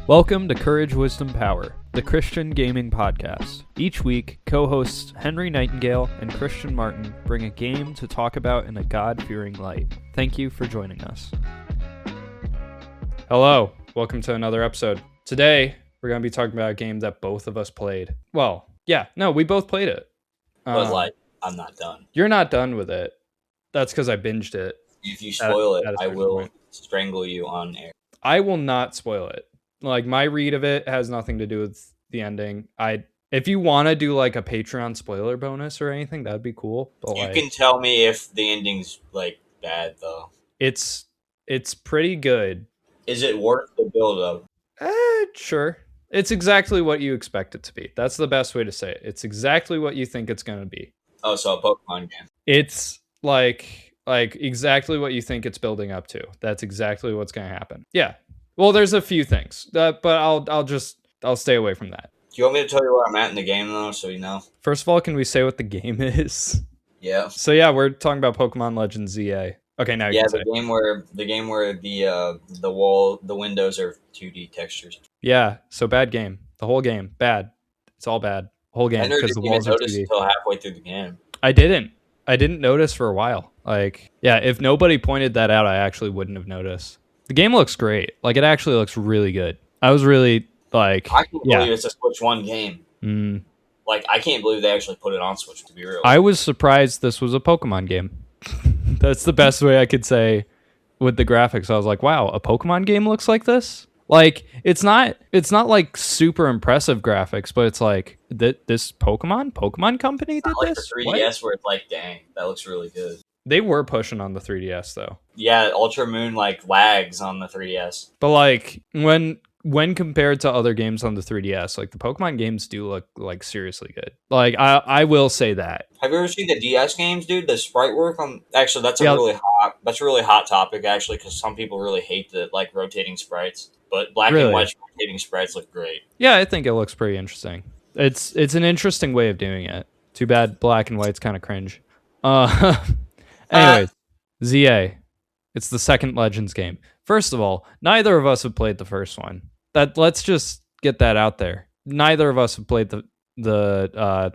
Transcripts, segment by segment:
Welcome to Courage, Wisdom, Power, the Christian Gaming Podcast. Each week, co-hosts Henry Nightingale and Christian Martin bring a game to talk about in a God-fearing light. Thank you for joining us. Hello, welcome to another episode. Today, we're going to be talking about a game that both of us played. Well, we both played it. But I'm not done. You're not done with it. That's because I binged it. If you spoil it, I will strangle you on air. I will not spoil it. Like, my read of it has nothing to do with the ending. If you want to do like a Patreon spoiler bonus or anything, that'd be cool. But you can tell me if the ending's like bad though. It's pretty good. Is it worth the build up? Sure. It's exactly what you expect it to be. That's the best way to say it. It's exactly what you think it's going to be. Oh, so a Pokemon game. It's like exactly what you think it's building up to. That's exactly what's going to happen. Yeah. Well, there's a few things, but I'll stay away from that. Do you want me to tell you where I'm at in the game though, so you know? First of all, can we say what the game is? Yeah. So yeah, we're talking about Pokemon Legends ZA. Okay, now you can say. The game where the windows are 2D textures. Yeah, so bad game. The whole game bad. It's all bad. Whole game because the walls are 2D. Until halfway through the game. I didn't notice for a while. Like, yeah, if nobody pointed that out, I actually wouldn't have noticed. The game looks great. Like, it actually looks really good. I was really like, I can't believe it's a Switch 1 game. Like, I can't believe they actually put it on Switch, to be real. I was surprised this was a Pokemon game. That's the best way I could say with the graphics. I was like, wow, a Pokemon game looks like this? Like, it's not like super impressive graphics, but it's like this Pokemon company did like this? The 3DS where it's like, dang, that looks really good. They were pushing on the 3DS though. Yeah, Ultra Moon like lags on the 3DS. But like when compared to other games on the 3DS, like the Pokemon games do look like seriously good. Like I will say that. Have you ever seen the DS games, dude? The sprite work on actually that's a really hot topic actually because some people really hate the like rotating sprites. But black and white rotating sprites look great. Yeah, I think it looks pretty interesting. It's an interesting way of doing it. Too bad black and white's kind of cringe. Anyways, ZA. It's the second Legends game. First of all, neither of us have played the first one. Let's just get that out there. Neither of us have played the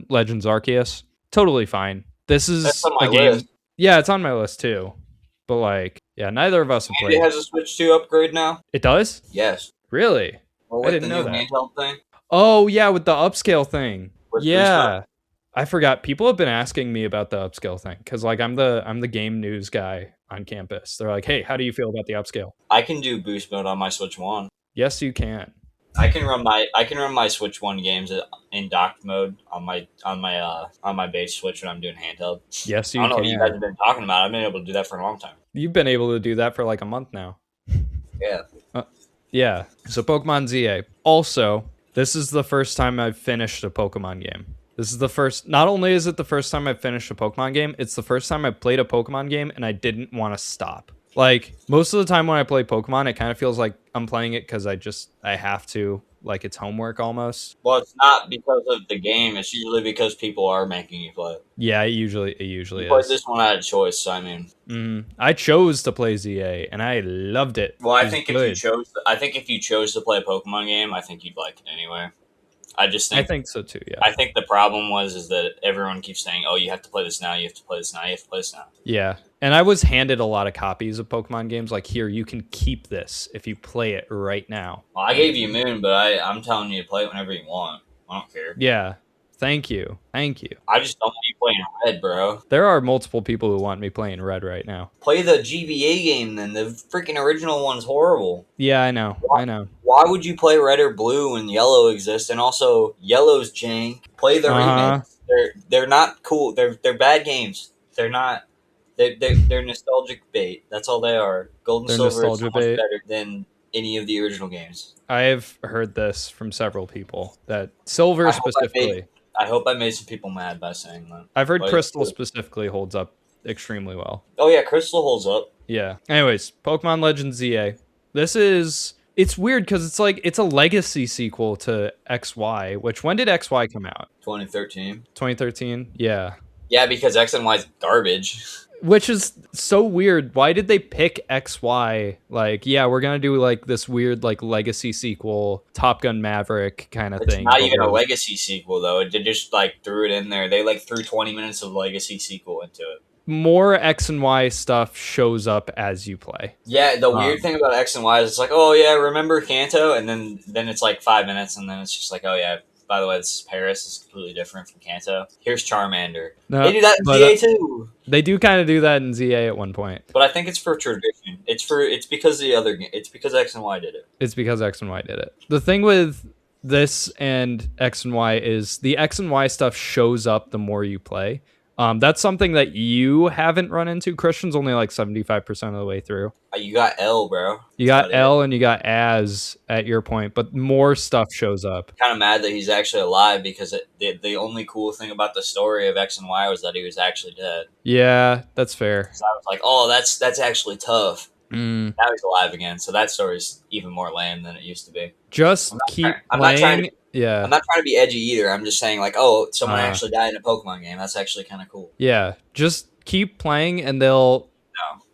Legends Arceus. Totally fine. This is a game. List. Yeah, it's on my list too. But like, yeah, neither of us have played. It has a Switch 2 upgrade now. It does? Yes. Really? Well, I didn't know that. Handheld thing? Oh yeah, with the upscale thing. Yeah. I forgot. People have been asking me about the upscale thing because like I'm the game news guy on campus. They're like, "Hey, how do you feel about the upscale?" I can do boost mode on my Switch 1. Yes, you can. I can run my Switch 1 games in docked mode on my base Switch when I'm doing handheld. Yes, you can. I don't know what you guys have been talking about. I've been able to do that for a long time. You've been able to do that for like a month now. Yeah. Yeah. So Pokemon ZA. Also, this is the first time I've finished a Pokemon game. Not only is it the first time I've finished a Pokemon game, it's the first time I've played a Pokemon game and I didn't want to stop. Like, most of the time when I play Pokemon, it kind of feels like I'm playing it because I have to. Like, it's homework almost. Well, it's not because of the game. It's usually because people are making you play. Yeah, it usually you is. Played this one out of choice, so I mean. I chose to play ZA, and I loved it. Well, I think if you chose to play a Pokemon game, I think you'd like it anyway. I think so too, yeah. I think the problem is that everyone keeps saying, oh, you have to play this now, you have to play this now, you have to play this now. Yeah, and I was handed a lot of copies of Pokemon games, like, here, you can keep this if you play it right now. Well, I gave you Moon, but I'm telling you to play it whenever you want. I don't care. Yeah, thank you. I just don't want you playing Red, bro. There are multiple people who want me playing Red right now. Play the GBA game then. The freaking original one's horrible. Yeah, I know. Why would you play Red or Blue when Yellow exists? And also, Yellow's jank. Play the remakes. They're not cool. They're bad games. They're not. They're nostalgic bait. That's all they are. Gold and Silver is so much better than any of the original games. I have heard this from several people that Silver specifically. I hope I made some people mad by saying that. I've heard Crystal specifically holds up extremely well. Oh yeah, Crystal holds up. Yeah. Anyways, Pokemon Legends ZA. It's weird because it's a legacy sequel to XY, which when did XY come out? 2013. 2013? Yeah. Yeah, because X and Y is garbage. Which is so weird. Why did they pick XY? Like, yeah, we're gonna do like this weird like legacy sequel, Top Gun Maverick kind of It's thing. not But even a legacy sequel though. They just like threw it in there. They like threw 20 minutes of legacy sequel into it. more X and Y stuff shows up as you play. Yeah, the weird thing about X and Y is it's like, oh yeah, remember Kanto, and then it's like 5 minutes, and then it's just like, oh yeah, by the way, this is Paris. It's completely different from Kanto. Here's Charmander. No, They do that in ZA too. They do kind of do that in ZA at one point. But I think it's for tradition. It's because the other game. It's because X and Y did it. It's because X and Y did it. The thing with this and X and Y is the X and Y stuff shows up the more you play. That's something that you haven't run into. Christian's only like 75% of the way through. You got L, bro. You got L and you got As at your point, but more stuff shows up. Kind of mad that he's actually alive because the only cool thing about the story of X and Y was that he was actually dead. Yeah, that's fair. So I was like, oh, that's actually tough. Mm. Now he's alive again, so that story's even more lame than it used to be. Just keep playing. Yeah, I'm not trying to be edgy either. I'm just saying, like, oh, someone actually died in a Pokemon game. That's actually kind of cool. Yeah, just keep playing, and they'll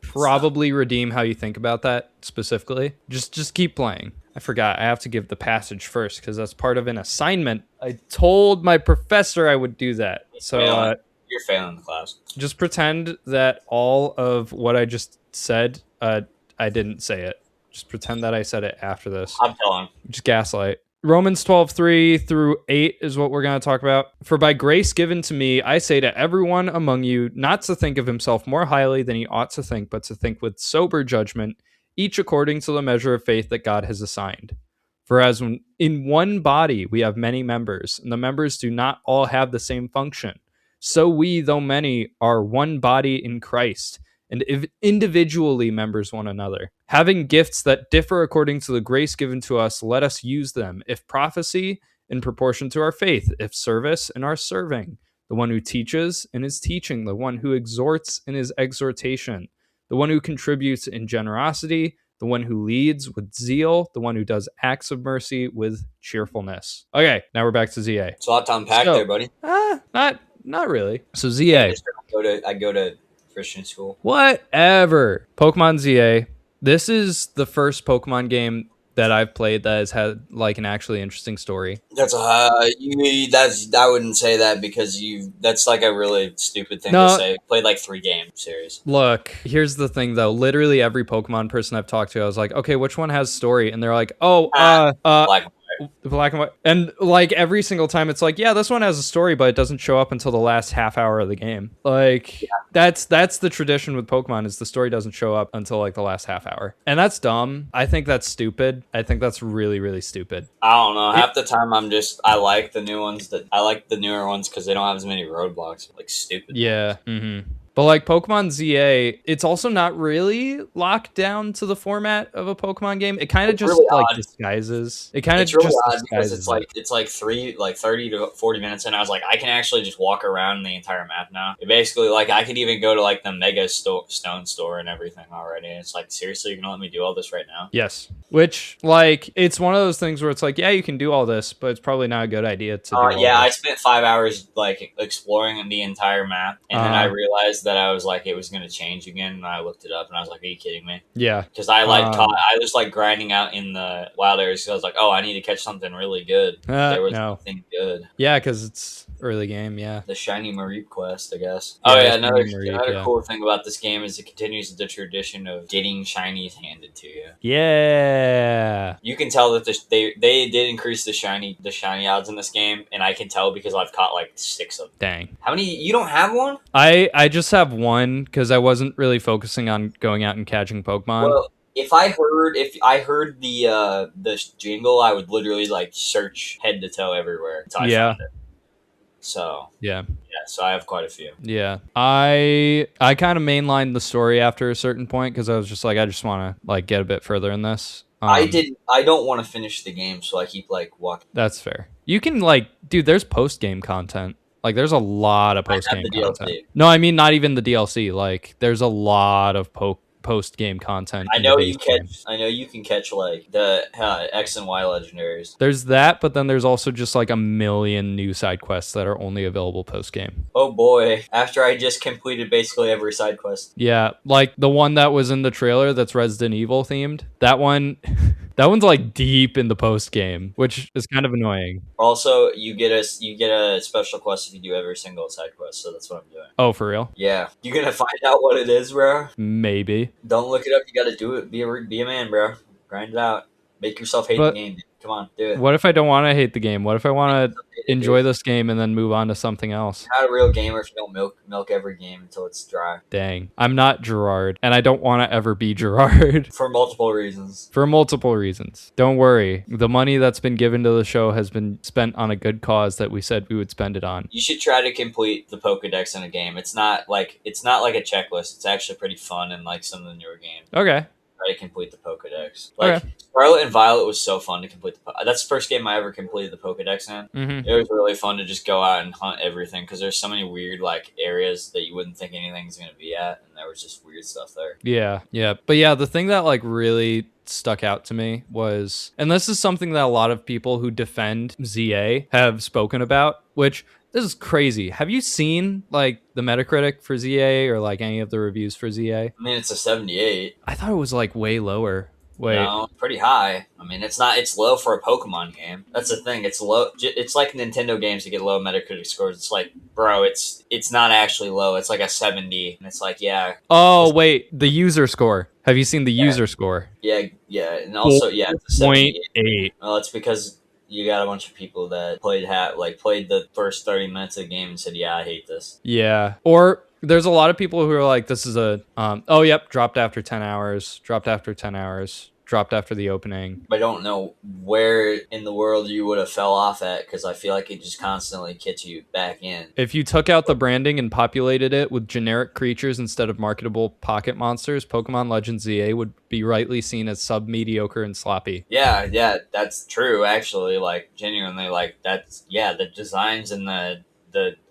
probably redeem how you think about that specifically. Just keep playing. I forgot. I have to give the passage first because that's part of an assignment. I told my professor I would do that. So you're failing the class. Just pretend that all of what I just said, I didn't say it. Just pretend that I said it after this. I'm telling. Just gaslight. Romans 12:3 through 8 is what we're going to talk about. For by grace given to me, I say to everyone among you not to think of himself more highly than he ought to think, but to think with sober judgment, each according to the measure of faith that God has assigned. For as in one body we have many members, and the members do not all have the same function, so we, though many, are one body in Christ, and individually members one another. Having gifts that differ according to the grace given to us, let us use them. If prophecy, in proportion to our faith. If service, in our serving. The one who teaches, in his teaching. The one who exhorts, in his exhortation. The one who contributes in generosity. The one who leads with zeal. The one who does acts of mercy with cheerfulness. Okay, now we're back to ZA. It's a lot to unpack there, buddy. Not really. So ZA. I go to Christian school. Whatever. Pokemon ZA. This is the first Pokemon game that I've played that has had like an actually interesting story. I wouldn't say that because that's like a really stupid thing to say. Played like 3 game series. Look, here's the thing though. Literally every Pokemon person I've talked to, I was like, okay, which one has story? And they're like, Black and white. And like every single time it's like, yeah, this one has a story, but it doesn't show up until the last half hour of the game. Like that's the tradition with Pokemon is the story doesn't show up until like the last half hour. And that's dumb. I think that's stupid. I think that's really, really stupid. I don't know. Half the time I like the new ones I like the newer ones because they don't have as many roadblocks. Like stupid. Yeah. Mm-hmm. But like Pokemon ZA, it's also not really locked down to the format of a Pokemon game. It kind of just really like disguises. It kind of really just odd because it's like 30 to 40 minutes, and I was like, I can actually just walk around the entire map now. It basically like I could even go to like the Mega Stone store and everything already. And it's like, seriously, you're gonna let me do all this right now? Yes. Which like it's one of those things where it's like, yeah, you can do all this, but it's probably not a good idea to. I spent 5 hours like exploring the entire map, and then I realized that I was like, it was going to change again, and I looked it up, and I was like, are you kidding me? Yeah. Because I was like grinding out in the wild areas, because I was like, oh, I need to catch something really good. There was nothing good. Yeah, because it's early game, yeah. The Shiny Mareep quest, I guess. Yeah, another cool thing about this game is it continues the tradition of getting shinies handed to you. Yeah. You can tell that they did increase the shiny odds in this game, and I can tell because I've caught like 6 of them. Dang. How many? You don't have one? I just have one because I wasn't really focusing on going out and catching Pokemon. Well, if I heard the jingle, I would literally like search head to toe everywhere until I found it. So so I have quite a few. Yeah, I kind of mainlined the story after a certain point because I was just like, I just want to like get a bit further in this. I don't want to finish the game, so I keep like walking. That's fair. You can like, dude, there's post game content. Like, there's a lot of post game content. DLC. No, I mean not even the DLC. Like, there's a lot of post-game content I in the know base game. I know you can catch like the X and Y legendaries. There's that, but then there's also just like a million new side quests that are only available post-game. Oh boy! After I just completed basically every side quest. Yeah, like the one that was in the trailer that's Resident Evil themed. That one, that one's like deep in the post game, which is kind of annoying. Also, you get a special quest if you do every single side quest. So that's what I'm doing. Oh, for real? Yeah, you gonna find out what it is, bro. Maybe. Don't look it up. You gotta do it. Be a man, bro. Grind it out. Make yourself hate the But game. Dude. Come on, do it. what if I don't want to hate the game? What if I Make want to yourself hate it, enjoy dude. this game and then move on to something else? You're not a real gamer if you don't milk every game until it's dry. Dang. I'm not Gerard, and I don't want to ever be Gerard. For multiple reasons. For multiple reasons. Don't worry. The money that's been given to the show has been spent on a good cause that we said we would spend it on. You should try to complete the Pokedex in a game. It's not like a checklist. It's actually pretty fun in like some of the newer games. Okay. Try to complete the Pokedex. Like Scarlet and Violet was so fun to complete. That's the first game I ever completed the Pokedex in. Mm-hmm. It was really fun to just go out and hunt everything because there's so many weird like areas that you wouldn't think anything's gonna be at, and there was just weird stuff there. Yeah. But yeah, the thing that like really stuck out to me was, and this is something that a lot of people who defend ZA have spoken about, which this is crazy. Have you seen like the Metacritic for ZA or like any of the reviews for ZA? I mean, it's a 78. I thought it was like way lower. Wait. No, pretty high. I mean, it's not. It's low for a Pokemon game. That's the thing. It's low. It's like Nintendo games that get low Metacritic scores. It's like, bro, it's not actually low. It's like a 70, and it's like, yeah. Oh wait, the user score. Have you seen the user score? Yeah, and also, yeah, it's a 78. 0.8. Well, it's because you got a bunch of people that played the first 30 minutes of the game and said, yeah, I hate this. Yeah. Or there's a lot of people who are like, this is a, oh, yep, dropped after 10 hours, dropped after 10 hours, dropped after the opening. I don't know where in the world you would have fell off at because I feel like it just constantly gets you back in. If you took out the branding and populated it with generic creatures instead of marketable pocket monsters, Pokemon Legends ZA would be rightly seen as sub-mediocre and sloppy. Yeah, that's true, actually. Like, genuinely, like, that's, yeah, the designs and the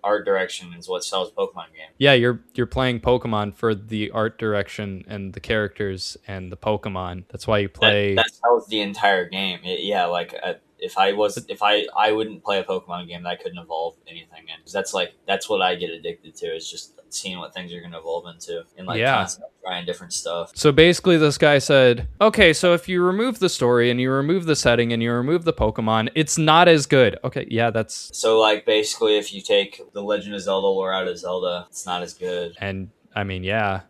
art direction is what sells Pokemon game. Yeah, you're playing Pokemon for the art direction and the characters and the Pokemon. That's why you play. That sells the entire game. If I wouldn't play a Pokemon game that I couldn't evolve anything in. Because that's what I get addicted to. Is just seeing what things you're going to evolve into and like constantly trying different stuff. So basically this guy said, okay, so if you remove the story and you remove the setting and you remove the Pokemon, it's not as good. Okay, yeah, that's... So like basically if you take the Legend of Zelda lore out of Zelda, it's not as good. And I mean, yeah.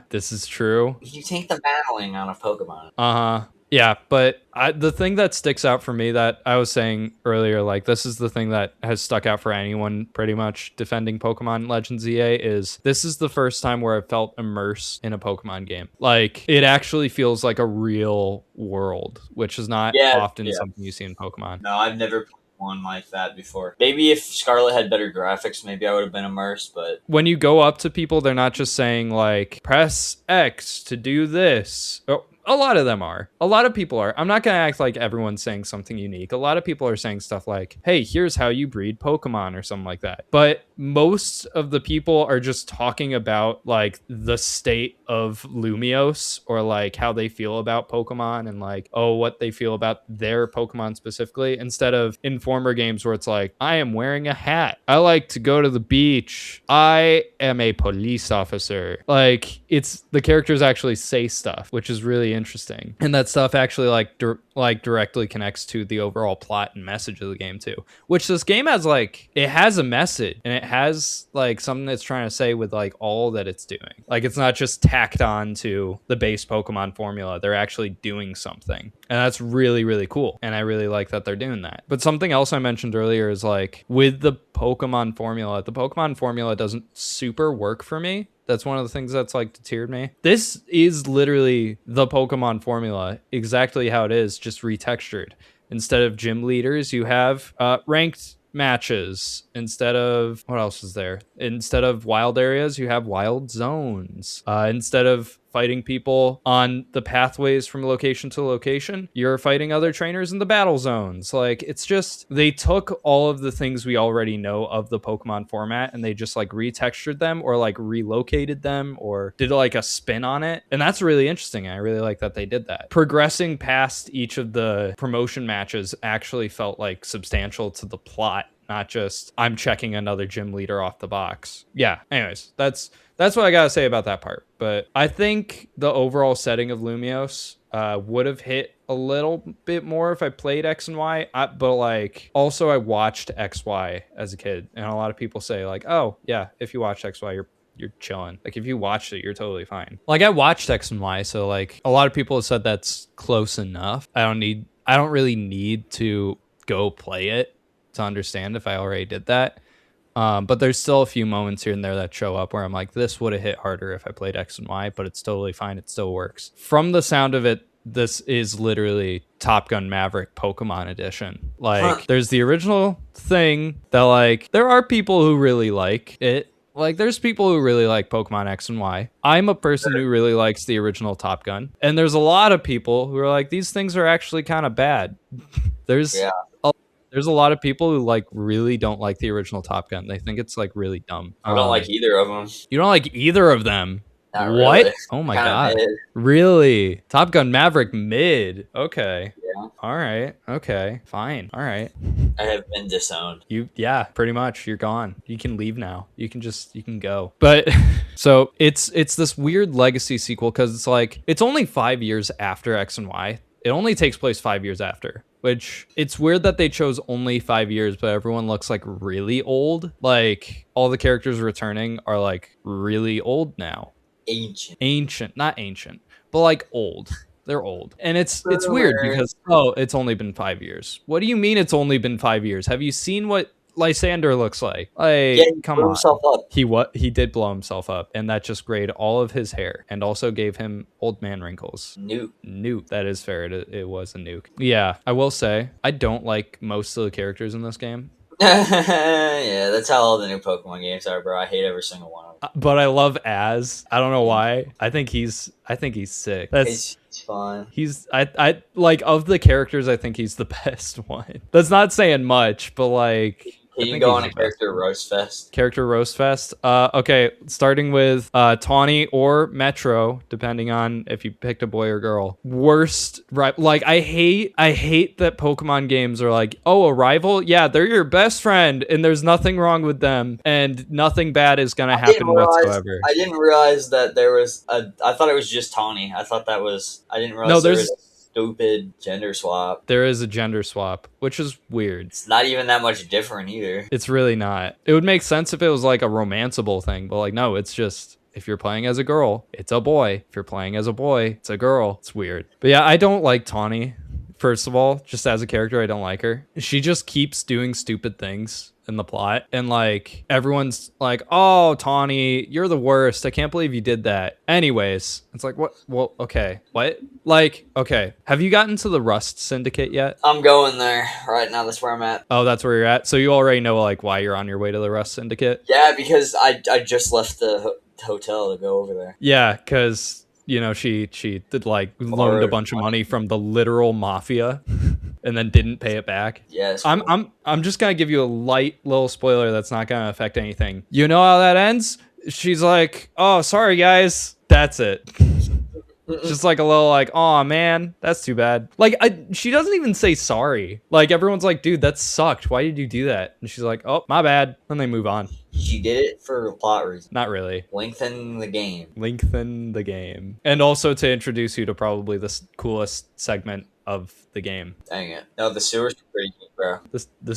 This is true. You take the battling out of Pokemon. Uh-huh. Yeah, but the thing that sticks out for me that I was saying earlier, like this is the thing that has stuck out for anyone pretty much defending Pokemon Legends ZA is this is the first time where I felt immersed in a Pokemon game. Like it actually feels like a real world, which is not often something you see in Pokemon. No, I've never played one like that before. Maybe if Scarlet had better graphics, maybe I would have been immersed, but when you go up to people, they're not just saying like press X to do this. A lot of them are. A lot of people are. I'm not going to act like everyone's saying something unique. A lot of people are saying stuff like, hey, here's how you breed Pokemon or something like that. But most of the people are just talking about like the state of Lumiose or like how they feel about Pokemon and like, what they feel about their Pokemon specifically, instead of in former games where it's like, I am wearing a hat. I like to go to the beach. I am a police officer. Like it's the characters actually say stuff, which is really interesting, and that stuff actually like directly connects to the overall plot and message of the game too, which this game has like it has a message and it has like something that's trying to say with like all that it's doing. Like it's not just tacked on to the base Pokemon formula. They're actually doing something, and that's really, really cool, and I really like that they're doing that. But something else I mentioned earlier is like with the Pokemon formula doesn't super work for me. That's one of the things that's like deterred me. This is literally the Pokemon formula, exactly how it is, just retextured. Instead of gym leaders, you have ranked matches. Instead of wild areas, you have wild zones. Instead of fighting people on the pathways from location to location. You're fighting other trainers in the battle zones. Like, it's just, they took all of the things we already know of the Pokemon format and they just like retextured them or like relocated them or did like a spin on it. And that's really interesting. I really like that they did that. Progressing past each of the promotion matches actually felt like substantial to the plot, not just I'm checking another gym leader off the box. Yeah, anyways, that's what I gotta say about that part. But I think the overall setting of Lumiose would have hit a little bit more if I played X and Y. But like, also I watched XY as a kid, and a lot of people say like, oh yeah, if you watch XY, you're chilling. Like, if you watched it, you're totally fine. Like, I watched X and Y, so like a lot of people have said that's close enough. I don't really need to go play it to understand if I already did that. But there's still a few moments here and there that show up where I'm like, this would have hit harder if I played X and Y, but it's totally fine. It still works. From the sound of it, this is literally Top Gun Maverick Pokemon Edition. Like, there's the original thing that, like, there are people who really like it. Like, there's people who really like Pokemon X and Y. I'm a person who really likes the original Top Gun. And there's a lot of people who are like, these things are actually kind of bad. There's a lot of people who like really don't like the original Top Gun. They think it's like really dumb. I don't like either of them. You don't like either of them? Not what? Really. Oh my god. Really? Top Gun Maverick mid. Okay. Yeah. All right. Okay. Fine. All right. I have been disowned. Yeah, pretty much. You're gone. You can leave now. You can go. But so it's this weird legacy sequel because it's like it's only 5 years after X and Y. It only takes place 5 years after, which it's weird that they chose only 5 years, but everyone looks like really old. Like, all the characters returning are like really old now. Ancient, not ancient, but like old. They're old. And it's weird because, it's only been 5 years. What do you mean it's only been 5 years? Have you seen what Lysander looks like? Like, he come blew on. himself up. He did blow himself up, and that just grayed all of his hair and also gave him old man wrinkles. Nuke. That is fair. It was a nuke. Yeah, I will say I don't like most of the characters in this game. Yeah, that's how all the new Pokemon games are, bro. I hate every single one of them. But I love Az. I don't know why. I think he's sick. He's fun. I like, of the characters, I think he's the best one. That's not saying much, but like, Can you go on a character roast fest? Character roast fest. Okay, starting with Tawny or Metro, depending on if you picked a boy or girl. Worst, right? Like, I hate that Pokemon games are like, oh, a rival? Yeah, they're your best friend, and there's nothing wrong with them, and nothing bad is gonna happen whatsoever. I didn't realize that there was I thought it was just Tawny. I didn't realize there was stupid gender swap. There is a gender swap, which is weird. It's not even that much different either. It's really not. It would make sense if it was like a romanceable thing, but like, no, it's just, if you're playing as a girl, it's a boy. If you're playing as a boy, it's a girl. It's weird. But yeah, I don't like Tawny. First of all, just as a character, I don't like her. She just keeps doing stupid things in the plot, and like, everyone's like, oh, Tawny, you're the worst. I can't believe you did that. Anyways, it's like, what? Well, okay, what? Like, okay, have you gotten to the Rust Syndicate yet? I'm going there right now. That's where I'm at. Oh, that's where you're at. So you already know like why you're on your way to the Rust Syndicate? Yeah, because I just left the hotel to go over there. Yeah, because you know, she did like loaned a bunch of money from the literal mafia and then didn't pay it back. Yes. I'm just gonna give you a light little spoiler that's not gonna affect anything. You know how that ends? She's like, oh, sorry guys. That's it. Just like a little like, oh man, that's too bad. Like, she doesn't even say sorry. Like, everyone's like, dude, that sucked. Why did you do that? And she's like, oh, my bad. And they move on. She did it for plot reasons. Not really. Lengthen the game. And also to introduce you to probably the coolest segment of the game. Dang it. No, the sewers were pretty good, bro. The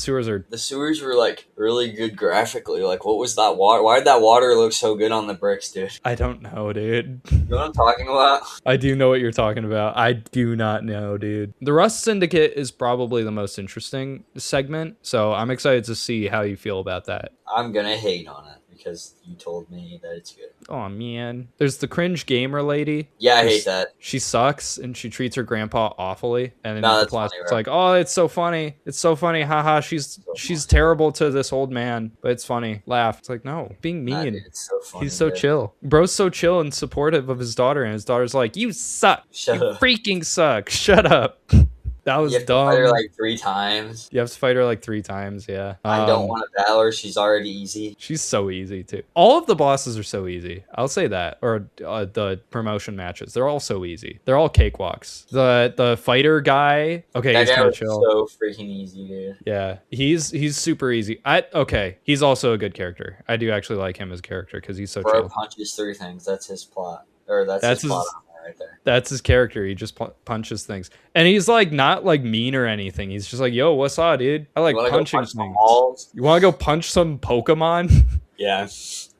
sewers were like really good graphically. Like, what was that water? Why did that water look so good on the bricks, dude? I don't know, dude. You know what I'm talking about? I do know what you're talking about. I do not know, dude. The Rust Syndicate is probably the most interesting segment, so I'm excited to see how you feel about that. I'm gonna hate on it because you told me that it's good. Oh man, there's the cringe gamer lady. Yeah, I hate that. She sucks and she treats her grandpa awfully. And then No, the that's plot funny, it's bro. like, oh, it's so funny. It's so funny. Haha. She's funny. terrible to this old man, but it's funny. Laugh. It's like, no, being Nah, mean. dude, it's so funny. He's so dude. chill. Bro's so chill and supportive of his daughter, and his daughter's like, you suck. Shut You up. freaking suck. Shut up. That was You have dumb. to fight her like 3 times. You have to fight her like 3 times, yeah. I don't want to battle her. She's already easy. She's so easy too. All of the bosses are so easy. I'll say that. Or the promotion matches, they're all so easy. They're all cakewalks. The fighter guy, okay, That he's guy kind of was chill. so freaking easy, dude. Yeah, he's super easy. Okay, he's also a good character. I do actually like him as a character because he's so Bro chill. punches 3 things. That's his plot. Or that's his plot on there right there. That's his character. He just punches things, and he's like not like mean or anything. He's just like, yo, what's up, dude? I like punching things. You want to go punch some Pokemon? Yeah.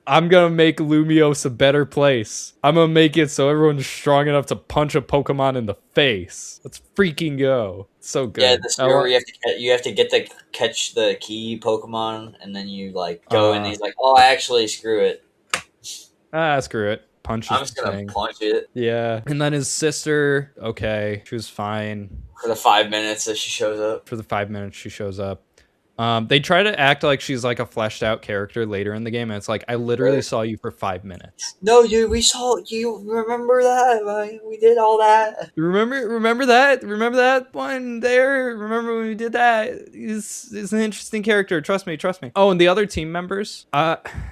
I'm gonna make Lumios a better place. I'm gonna make it so everyone's strong enough to punch a Pokemon in the face. Let's freaking go. It's so good. Yeah, the story where you have to get to catch the key Pokemon, and then you like go and he's like, oh, actually, screw it. Screw it. Punch I'm just gonna punch it. Yeah. And then his sister, okay, she was fine. For the 5 minutes that she shows up. For the 5 minutes she shows up. They try to act like she's like a fleshed out character later in the game, and it's like, I literally saw you for 5 minutes. No, dude, we saw you. Remember that? Like, we did all that. Remember that? Remember that one there? Remember when we did that? He's an interesting character. Trust me. Oh, and the other team members,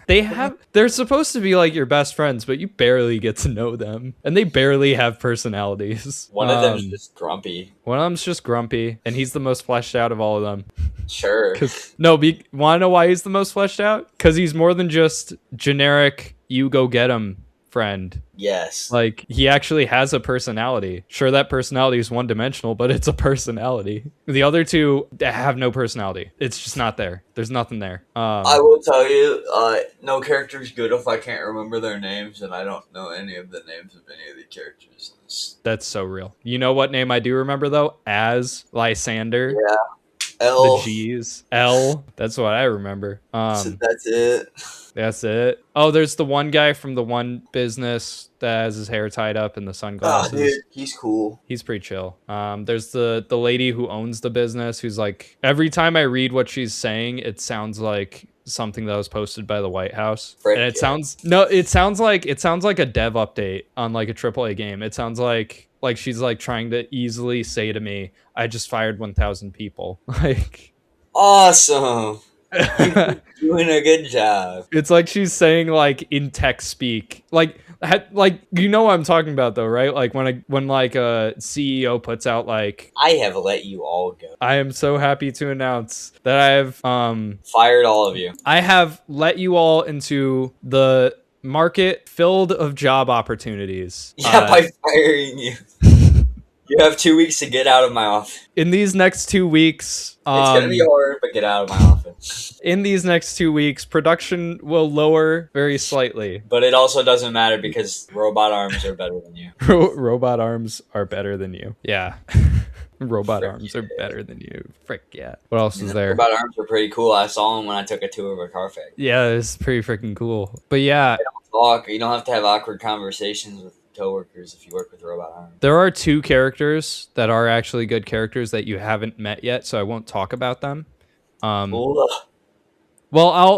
they're supposed to be like your best friends, but you barely get to know them, and they barely have personalities. One of them's just grumpy. One of them's just grumpy, and he's the most fleshed out of all of them. Sure. Want to know why he's the most fleshed out? Because he's more than just generic, you go get him friend. Yes. Like, he actually has a personality. Sure, that personality is one-dimensional, but it's a personality. The other two have no personality. It's just not there. There's nothing there. I will tell you, no character's good if I can't remember their names, and I don't know any of the names of any of the characters. That's so real. You know what name I do remember, though? As Lysander. Yeah. L. The G's. L. That's what I remember. That's it. That's it. Oh, there's the one guy from the one business that has his hair tied up and the sunglasses. Oh, dude, he's cool. He's pretty chill. There's the lady who owns the business who's like, every time I read what she's saying, it sounds like something that was posted by the White House. And it sounds like a dev update on like a AAA game. It sounds like she's like trying to easily say to me, I just fired 1,000 people. Like, awesome. You're doing a good job. It's like she's saying like in tech speak, like you know what I'm talking about though, right? Like when a CEO puts out like, I have let you all go. I am so happy to announce that I have fired all of you. I have let you all into the market filled of job opportunities. Yeah, by firing you. You have 2 weeks to get out of my office. In these next 2 weeks, it's gonna be hard, but get out of my office. In these next 2 weeks, production will lower very slightly. But it also doesn't matter because robot arms are better than you. Robot arms are better than you. Yeah. Robot arms are better than you. Frick yeah. What else is there? Robot arms are pretty cool. I saw them when I took a tour of a car factory. Yeah, it's pretty freaking cool. But yeah, they don't talk. You don't have to have awkward conversations with coworkers if you work with robot arms. There are 2 characters that are actually good characters that you haven't met yet, so I won't talk about them. Well,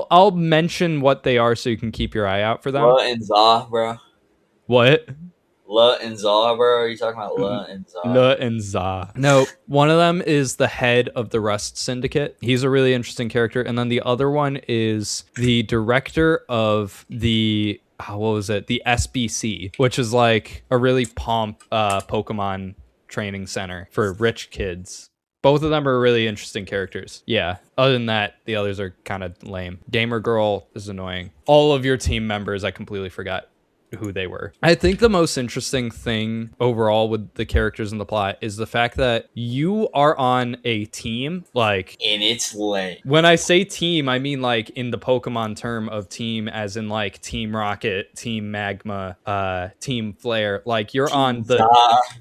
I'll mention what they are so you can keep your eye out for them. La and Za, bro. What? La and Za, bro? Are you talking about La and Za? La and Za. No, one of them is the head of the Rust Syndicate. He's a really interesting character. And then the other one is the director of the... what was it? The SBC, which is like a really Pokemon training center for rich kids. Both of them are really interesting characters. Yeah. Other than that, the others are kind of lame. Gamer Girl is annoying. All of your team members, I completely forgot. who they were. I think the most interesting thing overall with the characters in the plot is the fact that you are on a team, like, and it's lame. When I say team, I mean like in the Pokemon term of team, as in like Team Rocket, Team Magma, Team Flare. Like you're on the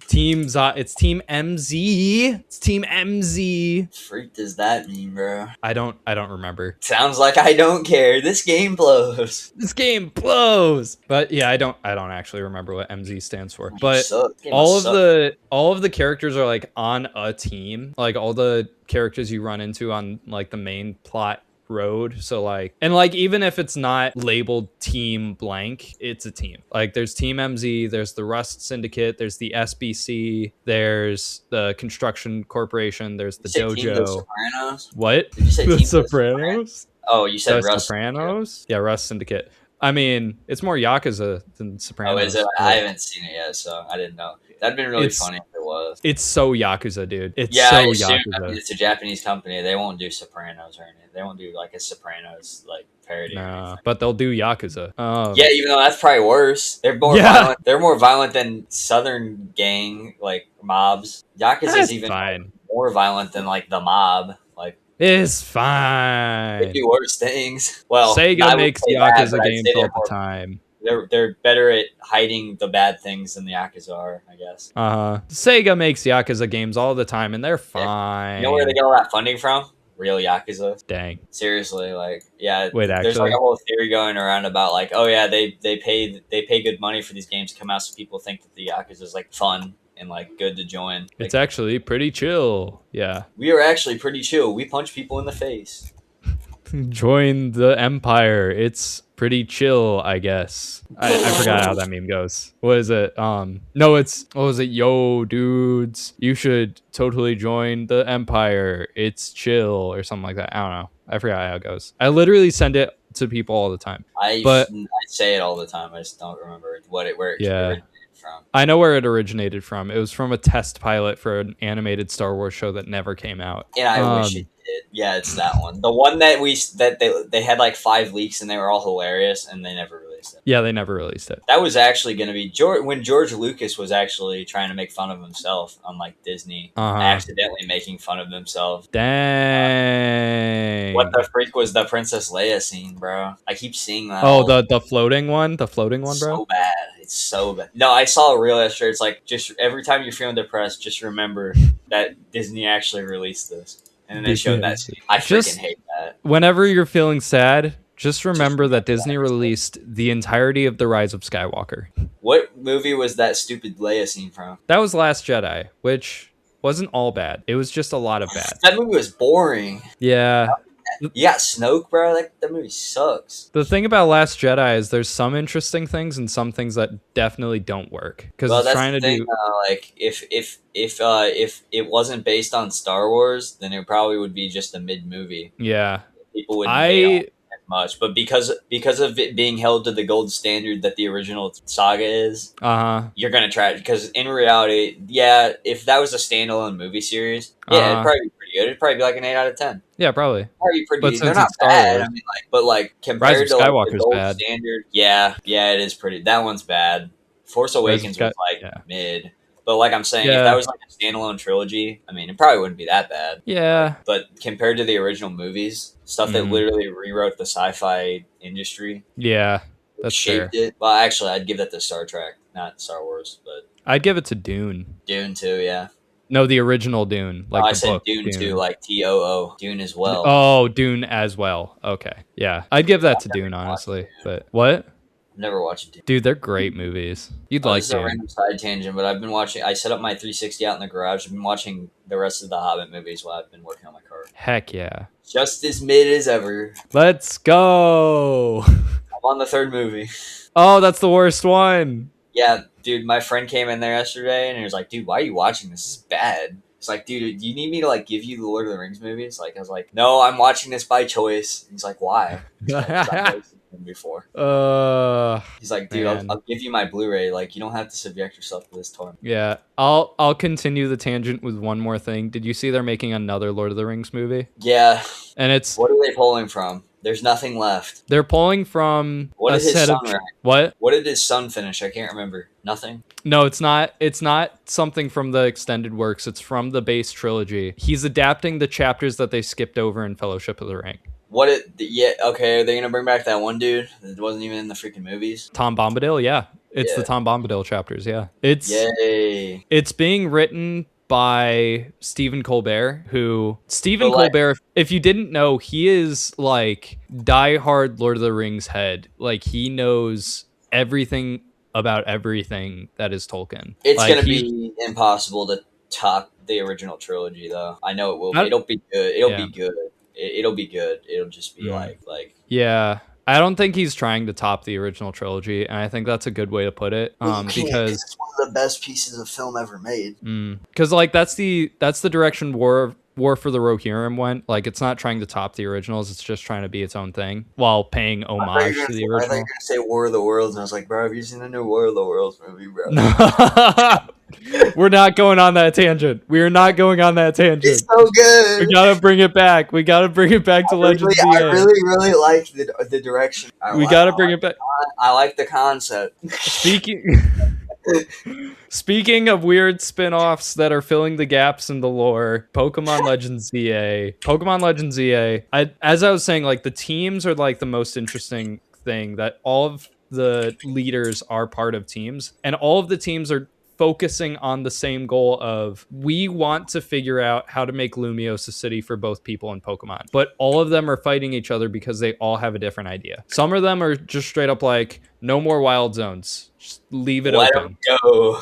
Team it's Team MZ. It's Team MZ. Freak does that mean, bro? I don't remember. Sounds like I don't care. This game blows. This game blows. But yeah, I don't actually remember what MZ stands for. But all of the characters are like on a team. Like all the characters you run into on like the main plot road. So like, and like even if it's not labeled team blank, it's a team. Like there's Team MZ, there's the Rust Syndicate, there's the SBC, there's the Construction Corporation, there's the Dojo. Team the Sopranos? What? Did you say the Team Sopranos? Oh, you said the Rust Sopranos? Yeah, Rust Syndicate. I mean, it's more Yakuza than Sopranos. Oh, is it? I haven't seen it yet, so I didn't know. That'd been really funny if it was. It's so Yakuza, dude. It's so Yakuza. I mean, it's a Japanese company. They won't do Sopranos or anything. They won't do like a Sopranos like parody. Nah, but they'll do Yakuza. Yeah, even though that's probably worse. They're more violent. They're more violent than Southern gang like mobs. Yakuza is even more violent than like the mob. Like it's fine. They do worse things. Well, Sega makes Yakuza games all the time. They're better at hiding the bad things than the Yakuza are, I guess. Sega makes Yakuza games all the time, and they're fine. You know where they get all that funding from? Real Yakuza. Dang. Seriously, like, yeah. Wait, there's like a whole theory going around about like, oh yeah, they pay good money for these games to come out, so people think that the Yakuza is like fun and like good to join. Like, it's actually pretty chill. Yeah. We are actually pretty chill. We punch people in the face. Join the Empire. It's pretty chill, I guess. I forgot how that meme goes. What is it? No, it's, what was it? Yo, dudes, you should totally join the Empire. It's chill or something like that. I don't know. I forgot how it goes. I literally send it to people all the time. I say it all the time. I just don't remember where it originated from. I know where it originated from. It was from a test pilot for an animated Star Wars show that never came out. And I wish it did. Yeah, it's that one. The one that they had like 5 leaks and they were all hilarious and they never released it. Yeah, they never released it. That was actually going to be when George Lucas was actually trying to make fun of himself, unlike Disney, accidentally making fun of himself. Dang. What the freak was the Princess Leia scene, bro? I keep seeing that. Oh, the floating one? The floating one, bro? So bad. It's so bad. No, I saw a real yesterday. It's like, just every time you're feeling depressed, just remember that Disney actually released this. And then they showed that scene. I freaking hate that. Whenever you're feeling sad, just remember that Disney released the entirety of The Rise of Skywalker. What movie was that stupid Leia scene from? That was Last Jedi, which wasn't all bad. It was just a lot of bad. That movie was boring. Yeah. You got Snoke, bro. That movie sucks. The thing about Last Jedi is there's some interesting things and some things that definitely don't work because it's trying to do. Like if it wasn't based on Star Wars, then it probably would be just a mid movie. Yeah, people wouldn't much, but because of it being held to the gold standard that the original saga is, you're gonna try it. Because in reality, yeah, if that was a standalone movie series, yeah, it'd probably be pretty good. It'd probably be like an 8 out of 10. Yeah, probably. Probably pretty. They're not bad. I mean, but compared to like, the gold standard, yeah, it is pretty. That one's bad. Force Awakens was mid. But like I'm saying, if that was like a standalone trilogy, I mean, it probably wouldn't be that bad. Yeah. But compared to the original movies, stuff that literally rewrote the sci-fi industry. Yeah, that's shaped it. Well, actually, I'd give that to Star Trek, not Star Wars. But I'd give it to Dune. Dune too, yeah. No, the original Dune. Like I said Dune too, like TOO. Dune as well. Oh, Dune as well. Okay. Yeah. I'd give that to Dune, honestly. But what? Never watched it. Dude, they're great movies. You'd like This is a random side tangent, but I've been watching. I set up my 360 out in the garage. I've been watching the rest of the Hobbit movies while I've been working on my car. Heck yeah. Just as mid as ever. Let's go. I'm on the 3rd movie. Oh, that's the worst one. Yeah, dude, my friend came in there yesterday and he was like, dude, why are you watching this? This is bad. It's like, dude, do you need me to like give you the Lord of the Rings movies? Like, I was like, no, I'm watching this by choice. And he's like, why? Before. He's like, dude, I'll give you my Blu-ray. Like, you don't have to subject yourself to this torment. Yeah, I'll continue the tangent with one more thing. Did you see they're making another Lord of the Rings movie? Yeah. And it's what are they pulling from? There's nothing left. They're pulling from What a did his set of son rank? what? What did his son finish? I can't remember. Nothing. No, it's not. It's not something from the extended works. It's from the base trilogy. He's adapting the chapters that they skipped over in Fellowship of the Ring. What it? Yeah. Okay. Are they gonna bring back that one dude that wasn't even in the freaking movies? Tom Bombadil, yeah. It's the Yeah. Tom Bombadil chapters, yeah. Yay. It's being written by Stephen Colbert, So, like, if you didn't know, he is like diehard Lord of the Rings head. Like he knows everything about everything that is Tolkien. it's Like gonna be impossible to top the original trilogy, though. I know it will be. It'll be good. It'll yeah. be good. It'll be good. It'll just be like. Yeah. I don't think he's trying to top the original trilogy, and I think that's a good way to put it. Because it's one of the best pieces of film ever made. Because like that's the direction War for the Rohirrim went. Like it's not trying to top the originals; it's just trying to be its own thing while paying homage to the I thought you were original. gonna say War of the Worlds, and I was like, bro, have you seen the new War of the Worlds movie, bro? We're not going on that tangent. We are not going on that tangent. It's so good. We gotta bring it back. We gotta bring it back to Legends. I really like the direction. We gotta bring it back. I like the concept. Speaking of weird spin-offs that are filling the gaps in the lore, Pokemon Legends ZA. Pokemon Legends ZA. As I was saying, like the teams are like the most interesting thing, that all of the leaders are part of teams, and all of the teams are focusing on the same goal of, we want to figure out how to make Lumiose a city for both people and Pokemon. But all of them are fighting each other because they all have a different idea. Some of them are just straight up like, no more wild zones. Just leave it open. Let them go.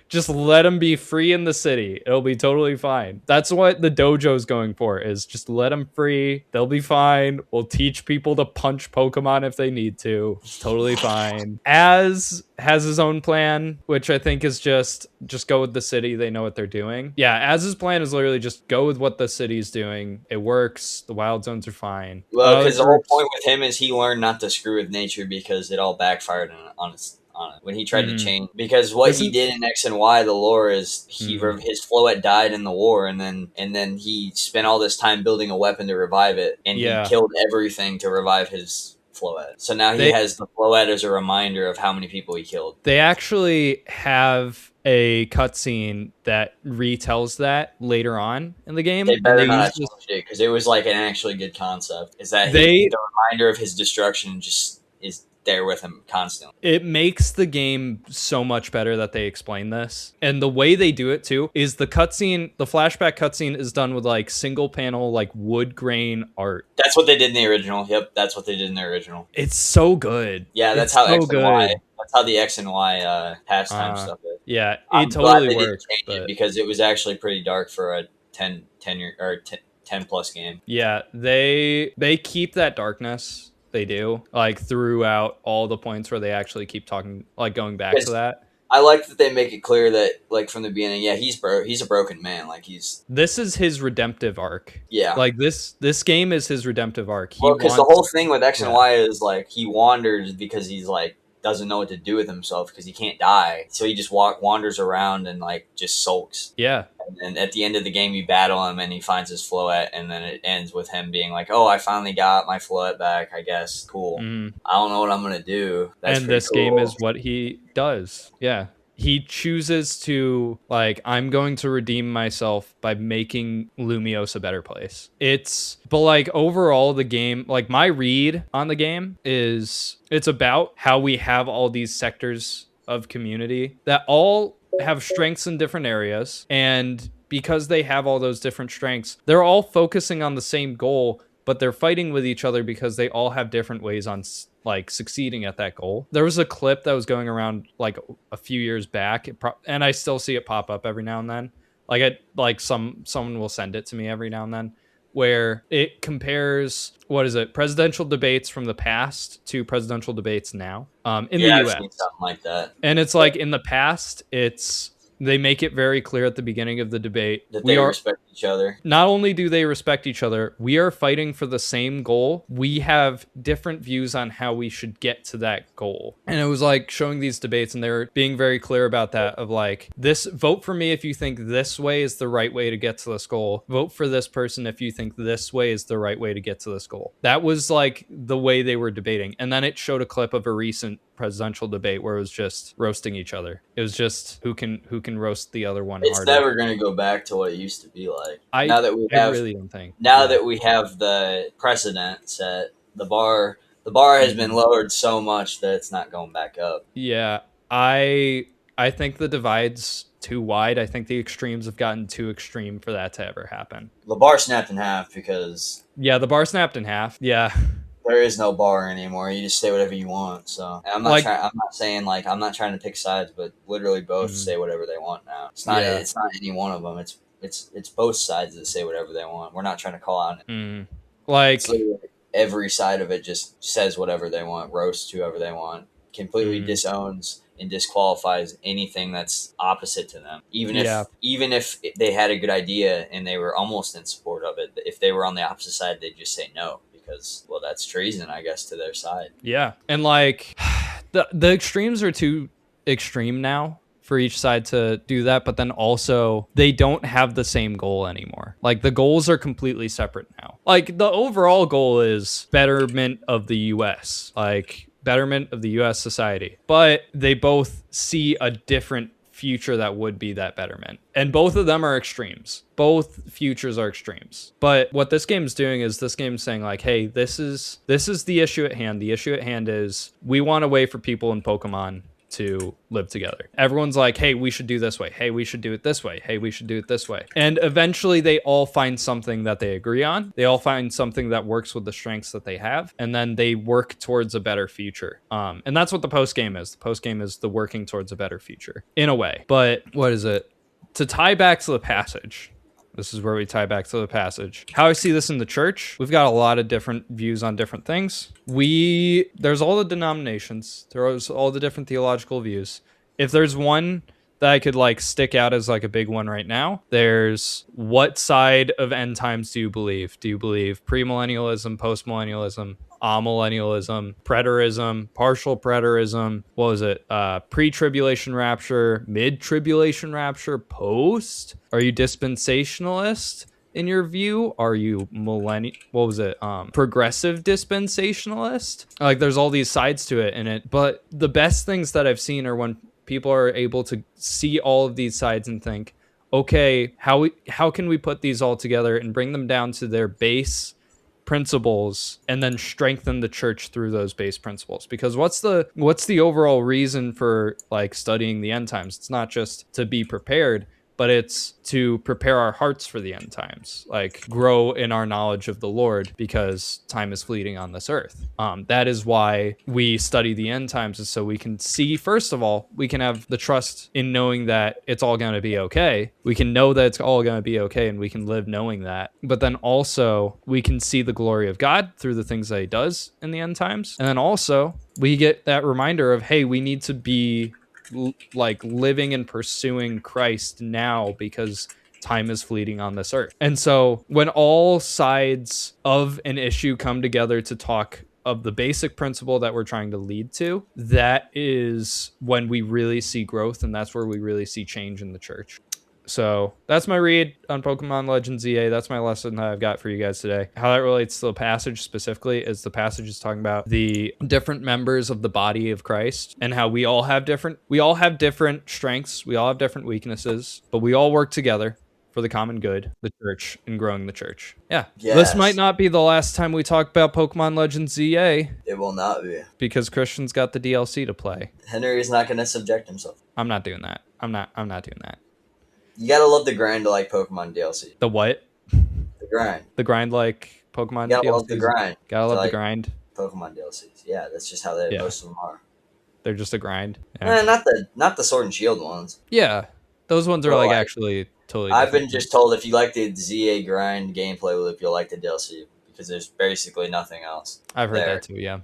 Just let them be free in the city. It'll be totally fine. That's what the dojo's going for, is just let them free. They'll be fine. We'll teach people to punch Pokemon if they need to. It's totally fine. Az has his own plan, which I think is just go with the city. They know what they're doing. Yeah, Az's plan is literally just go with what the city's doing. It works. The wild zones are fine. Well, because the whole point with him is he learned not to screw with nature because it all backfired on it when he tried to change. Because what he did in X and Y, the lore is his Floette died in the war, and then he spent all this time building a weapon to revive it, and he killed everything to revive his Floette. So now he has the Floette as a reminder of how many people he killed. They actually have a cutscene that retells that later on in the game. They better not have changed it, because it was like an actually good concept. Is that the reminder of his destruction just is there with him constantly. It makes the game so much better that they explain this. And the way they do it too is the flashback cutscene is done with like single panel, like wood grain art. That's what they did in the original. Yep, that's what they did in the original. It's so good. Yeah, that's how X and Y. That's how the X and Y pastime stuff is. Yeah, I'm totally glad they didn't change it, because it was actually pretty dark for a 10 plus game. Yeah, they keep that darkness. They do, like, throughout all the points where they actually keep talking, like going back to that. I like that they make it clear that, like, from the beginning, yeah, he's a broken man. Like, this is his redemptive arc. Yeah, like this game is his redemptive arc. Because the whole thing with X and Y is like he wanders because he's like doesn't know what to do with himself because he can't die, so he just wanders around and like just sulks. Yeah. And at the end of the game, you battle him and he finds his Floette, and then it ends with him being like, "Oh, I finally got my Floette back. I guess cool. I don't know what I'm gonna do." And this game is what he does. Yeah. He chooses to, like, I'm going to redeem myself by making Lumiose a better place. But like overall the game, like my read on the game is it's about how we have all these sectors of community that all have strengths in different areas. And because they have all those different strengths, they're all focusing on the same goal, but they're fighting with each other because they all have different ways on like succeeding at that goal. There was a clip that was going around like a few years back, and I still see it pop up every now and then. Someone will send it to me every now and then, where it compares presidential debates from the past to presidential debates now in the U.S. I've seen something like that. And it's like in the past, it's They make it very clear at the beginning of the debate that they respect each other. Not only do they respect each other, we are fighting for the same goal. We have different views on how we should get to that goal. And it was like showing these debates, and they're being very clear about that, of like, this, vote for me if you think this way is the right way to get to this goal. Vote for this person if you think this way is the right way to get to this goal. That was like the way they were debating. And then it showed a clip of a recent presidential debate where it was just roasting each other. It was just who can roast the other one it's harder. Never going to go back to what it used to be like. I really don't think. That we have the precedent set, the bar has been lowered so much that it's not going back up. Yeah, I think the divide's too wide. I think the extremes have gotten too extreme for that to ever happen. The bar snapped in half because... Yeah, the bar snapped in half. Yeah. There is no bar anymore. You just say whatever you want. So I'm not saying like I'm not trying to pick sides, but literally both say whatever they want now. It's not any one of them. It's both sides that say whatever they want. We're not trying to call out like every side of it just says whatever they want, roasts whoever they want, completely disowns and disqualifies anything that's opposite to them. Even if they had a good idea and they were almost in support of it, if they were on the opposite side, they'd just say no. Because, well, that's treason, I guess, to their side. Yeah. And, like, the extremes are too extreme now for each side to do that. But then also, they don't have the same goal anymore. Like, the goals are completely separate now. Like, the overall goal is betterment of the U.S. Like, betterment of the U.S. society. But they both see a different future that would be that betterment. And both of them are extremes. Both futures are extremes. But what this game is doing is this game is saying like, hey, this is the issue at hand. The issue at hand is we want a way for people in Pokemon to live together. Everyone's like, hey, we should do this way. Hey, we should do it this way. Hey, we should do it this way. And eventually they all find something that they agree on. They all find something that works with the strengths that they have. And then they work towards a better future. And that's what the post game is. The post game is the working towards a better future in a way. But what is it? To tie back to the passage. This is where we tie back to the passage. How I see this in the church, we've got a lot of different views on different things. There's all the denominations. There's all the different theological views. If there's one that I could like stick out as like a big one right now, there's what side of end times do you believe? Do you believe premillennialism, postmillennialism, amillennialism, preterism, partial preterism? What was it? Pre-tribulation rapture, mid-tribulation rapture, post? Are you dispensationalist in your view? Are you progressive dispensationalist? Like there's all these sides to it in it, but the best things that I've seen are when people are able to see all of these sides and think, okay, how can we put these all together and bring them down to their base principles and then strengthen the church through those base principles? Because what's the overall reason for like studying the end times? It's not just to be prepared, but it's to prepare our hearts for the end times, like grow in our knowledge of the Lord, because time is fleeting on this earth. That is why we study the end times, is so we can see, first of all, we can have the trust in knowing that it's all going to be okay. We can know that it's all going to be okay, and we can live knowing that. But then also we can see the glory of God through the things that he does in the end times. And then also we get that reminder of, hey, we need to be like living and pursuing Christ now, because time is fleeting on this earth. And so when all sides of an issue come together to talk of the basic principle that we're trying to lead to, that is when we really see growth, and that's where we really see change in the church. So that's my read on Pokemon Legends EA. That's my lesson that I've got for you guys today. How that relates to the passage specifically is the passage is talking about the different members of the body of Christ, and how we all have different strengths. We all have different weaknesses, but we all work together for the common good, the church, and growing the church. Yeah. Yes. This might not be the last time we talk about Pokemon Legends EA. It will not be. Because Christian's got the DLC to play. Henry is not going to subject himself. I'm not doing that. I'm not doing that. You gotta love the grind to like Pokemon DLC. The what? The grind. The grind like Pokemon DLCs. You gotta DLCs. love the grind. Gotta love the grind. Pokemon DLCs. Yeah, that's just how most of them are. They're just a grind. Yeah. Not the Sword and Shield ones. Yeah, those ones are actually totally different. I've been just told if you like the ZA grind gameplay loop, you'll like the DLC, because there's basically nothing else. I've heard that too, yeah.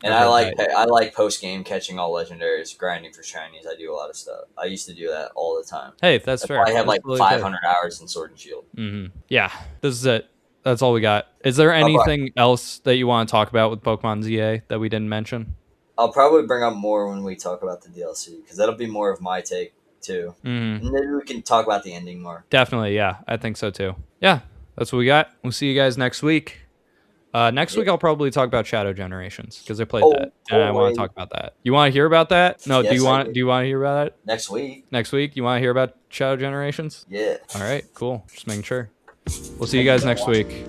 And I've heard I like post game catching all legendaries, grinding for shinies. I do a lot of stuff. I used to do that all the time. Hey, that's fair. I have That's like totally fair. 500 hours in Sword and Shield. Yeah, this is it. That's all we got. Is there anything else that you want to talk about with Pokemon ZA that we didn't mention? I'll probably bring up more when we talk about the DLC because that'll be more of my take too. And maybe we can talk about the ending more. Definitely, yeah. I think so too. Yeah, that's what we got. We'll see you guys next week. Next week I'll probably talk about Shadow Generations because I played that and I want to talk about that. You want to hear about that? No, yes, do you want to hear about it? Next week. Next week, you want to hear about Shadow Generations? Yeah. All right, cool. Just making sure. We'll see you guys next week.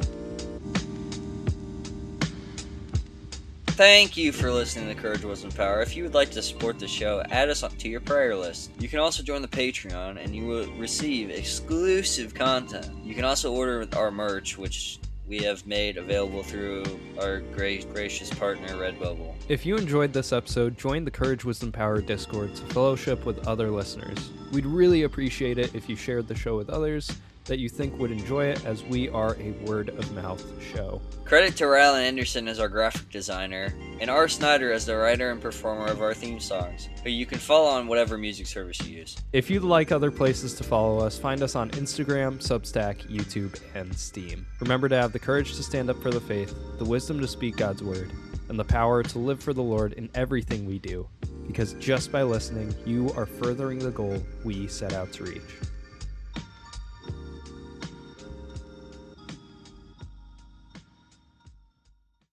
Thank you for listening to Courage Wisdom Power. If you would like to support the show, add us to your prayer list. You can also join the Patreon and you will receive exclusive content. You can also order our merch, which we have made available through our gracious partner, Redbubble. If you enjoyed this episode, join the Courage Wisdom Power Discord to fellowship with other listeners. We'd really appreciate it if you shared the show with others that you think would enjoy it, as we are a word-of-mouth show. Credit to Rylan Anderson as our graphic designer, and R. Snider as the writer and performer of our theme songs, who you can follow on whatever music service you use. If you'd like other places to follow us, find us on Instagram, Substack, YouTube, and Steam. Remember to have the courage to stand up for the faith, the wisdom to speak God's word, and the power to live for the Lord in everything we do, because just by listening, you are furthering the goal we set out to reach.